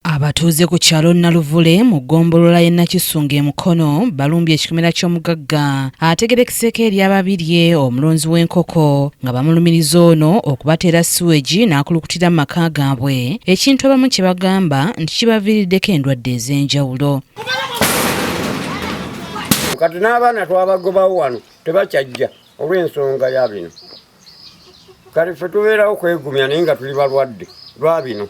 Abatuuze ku kyalo Naluvule mu ggombolola y'e Nakisunga e Mukono balumbye ekikomera ky'omugagga ategerekeseko eri ababirye omulonzi w'enkoko nga bamulumiriza ono okubateera siweegi n'akulukutira mu maka gaabwe, ekintu abamu kye bagamba nti kibaviiriddeko endwadde ez'enjawulo. Kati n'abaana twabagobawo wano tebakyajja olw'ensonga ya bino. Kale ffe tubeerawo kwegumya naye nga tuli balwadde lwa bino.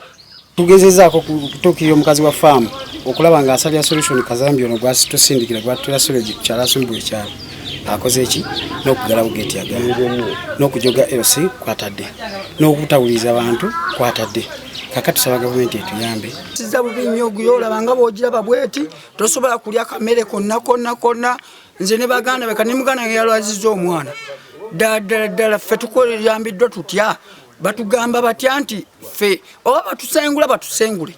Tugezezaako kutuukirira omukazi wa faamu okulaba nga asalya solution Kazambi ono gwasitusindikira gwatula siweegi ku kyalo asumbula ekyalo. Akoze eki n'okugalawo geeti yagala n'okujoga LC kwatadde n'okutawuliza abantu kwatadde. Kaka tusaba gavumenti etuyambe. Sizza bubi nnyo oguyolaba nga bw'ogiraba bweti tosobola kulya kamere konna. Nze ne baganda be kani muganda yalwazizza omwana. Ddala ffe tukolyambiddwa tutya. Batugamba batya nti ffe oba batusengule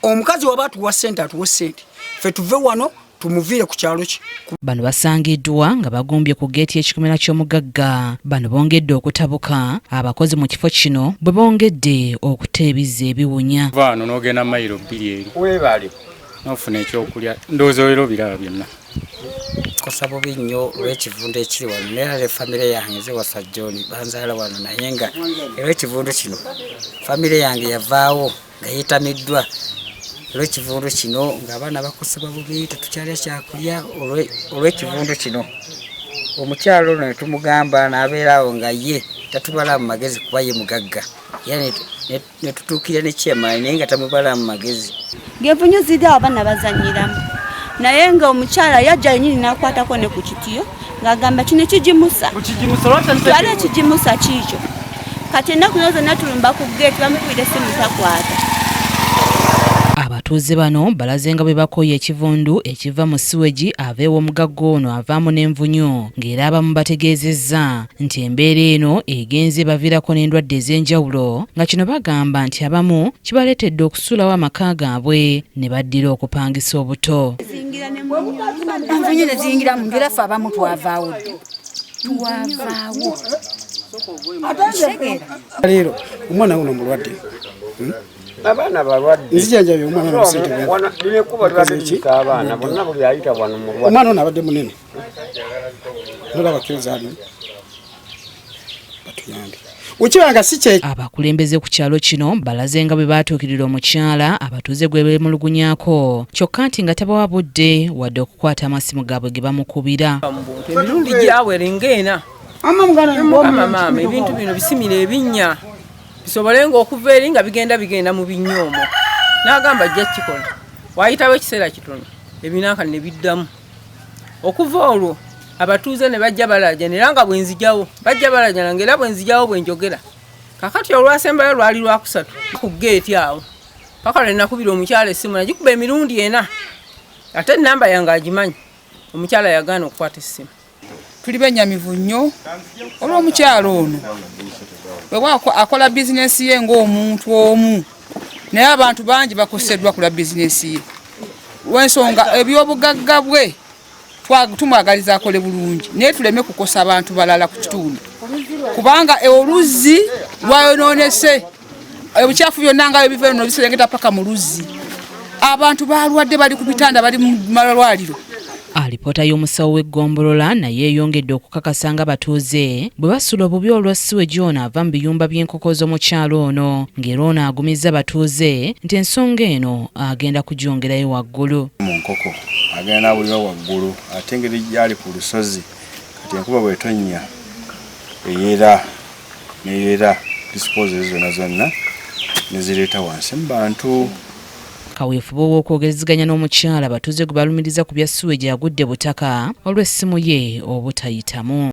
omukazi waba atuwa ssente atuwa ssente ffe tuve wano tumuviire ku kyalo kye. Bano basangiddwa nga bagumbye ku geeti y'ekikomera ky'omugagga. Bano bongedde okutabuka abakozi mu kifo kino bwe bongedde okuteebiza ebiwunya. Vano n'ogenda mayiro 2 eri Weebale n'ofuna ekyokulya ndowooza olero biraba byonna. Kosa bubi nnyo olw'ekivundu ekiri wano naye famire yange nze wasa John banzaala wano naye nga olw'ekivundu kino famire yange yavaawo nga yeetamiddwa olw'ekivundu kino ng'abaana bakosebwa bubi tetukyalya kyakulya olw'ekivundu kino. Omukyalo ono netumugamba n'abeerawo nga ye tatubala mu magezi kuba ye mugagga era ne tutuukira ne kyemaani naye nga tamubala mu magezi. Ng'envunyu ziri abaana bazanyiramu naye nga omukyala yajja yennyini n'akwatako ne ku kitiyo ng'agamba kino kigimusa twala ekigimusa kiikyo kati ennaku zo zonna tulumba ku geeti bamukubira essimu takwata. Abatuuze bano balaze nga bwe bakooye ekivundu ekiva mu siweegi ava ew'omugagga ono avaamu n'envunyu ng'era abamu bategeezezza nti embeera eno egenze baviirako n'endwadde ez'enjawulo nga kino bagamba nti abamu kibaleetedde okusulawo amaka gaabwe ne baddira okupangisa obuto. Envunyu ne ziyingira mu nju era ffe abamu twavaawo Leero omwana uno mulwadde. abaana balwadde Nzijanjabye omwana ono ssente lino ekkuba libadde abaana bonna buli ayita wano mulwadde. omwana ono abadde munene. Nolaba kiro zaani batuyambe. Ukibanga si kye. Abakulembeze ku kyalo kino balaze nga bwe baatuukirira omukyala abatuuze gwe beemulugunyako kyokka nti nga tabawa budde wadde okukwata amasimu gaabwe ge bamukubira. Emirundi gyawera ng'ena maama ebintu bino bisimira ebinnya bisobole ng'okuva eri nga bigenda mu binyoomo n'agamba ajja kikola waayitawo ekiseera kitono ebinanka ne biddamu. Okuva olwo abatuuze ne bajja balajana era nga bwenzijjawo bajja balajana ng'era bwenzijjawo bwenjogera kakati olwasembayo lwali lwakusatu ku geeti awo paka lwe nakubira omukyala essimu nagikuba emirundi 4 ate ennamba yange agimanyi. Omukyala yagaana okukwata essimu. Tuli benyamivu nnyo olw'omukyalo ono bwe akola bizinesi ye ng'omuntu omu naye abantu bangi bakoseddwa kula bizinesi ye w'ensonga eby'obugagga bwe tumwagaliza akole bulungi naye tuleme kukosa abantu balala ku kitundu kubanga oluzzi lwayonoonese ebukyafu byonna nga ebiva eno biserengeta paka mu luzzi. Abantu balwadde bali ku bitanda bali mu malwaliro. Alipoota y'omusawo w'eggombolola naye yeyongedde okukakasa nga batuuze bwe basula obubi olwa siweegi ono ava mu biyumba by'enkoko z'omu kyalo ono ng'era ono agumizza batuuze nti ensonga eno agenda kugyongerayo waggulu. Mu nkoko agenda buliwo waggulu ate engeri gyali ku lusozi kati enkuba bw'etonnya neyeera disposals zonna ne zireeta wansi mu bantu. Kaweefube w'okwogerezeganya n'omukyala abatuuze gwe balumiriza ku bya siweegi agudde butaka olw'essimu ye obutayitamu.